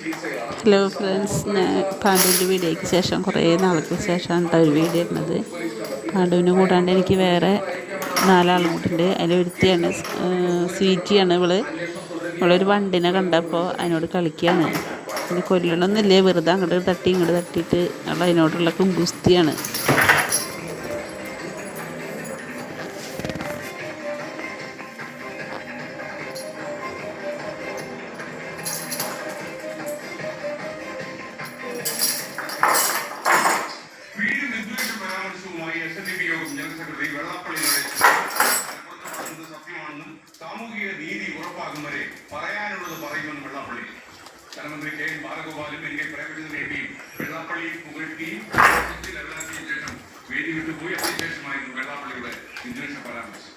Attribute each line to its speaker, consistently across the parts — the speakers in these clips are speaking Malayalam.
Speaker 1: ഹലോ ഫ്രണ്ട്സ്, ഞാൻ പാണ്ഡുവിൻ്റെ വീഡിയോയ്ക്ക് ശേഷം കുറേ നാൾക്ക് ശേഷമാണ് ഒരു വീഡിയോ ഇടുന്നത്. പാണ്ഡുവിനെ കൂടാണ്ട് എനിക്ക് വേറെ 4 ആളും കൂടിയുണ്ട്. അതിലൊരുത്തിയാണ് സ്വീറ്റിയാണ്. ഇവളൊരു വണ്ടിനെ കണ്ടപ്പോൾ അതിനോട് കളിക്കുകയാണ്. ഇത് കൊല്ലണമെന്നില്ലേ, വെറുതെ അങ്ങോട്ട് തട്ടി ഇങ്ങോട്ട് തട്ടിയിട്ട് അവൾ അതിനോടുള്ള കുങ്കുസ്തിയാണ്.
Speaker 2: സാമൂഹിക നീതി ഉറപ്പാകും വരെ പറയാനുള്ളത് പറയുമെന്ന് വെള്ളാപ്പള്ളി ധനമന്ത്രി കെ ബാലഗോപാലും എന്നെ പ്രേമിച്ചതിന് വേണ്ടിയും വെള്ളാപ്പള്ളിയും പുകഴ്ത്തിയും ലെവലാക്കിയ ശേഷം വേദി വിട്ടുപോയി. അതിനുശേഷമായിരുന്നു വെള്ളാപ്പള്ളിയുടെ വിദ്വേഷ പരാമർശം.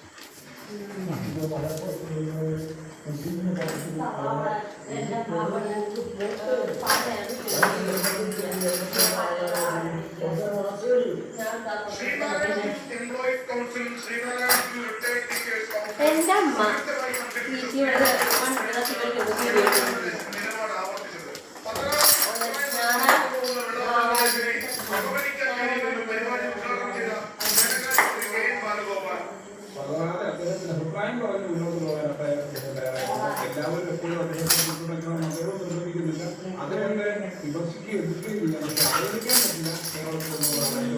Speaker 3: എൻ്റെ അമ്മ
Speaker 4: അഭിപ്രായം പറഞ്ഞ് മുന്നോട്ട് പോകാനൊക്കെ എല്ലാവരും എപ്പോഴും നിർമ്മിക്കുന്നില്ല. അതുകൊണ്ട് വിമർശിക്കുകയും എതിർക്കുകയും ചെയ്യാൻ പറ്റില്ല. കേരളത്തിൽ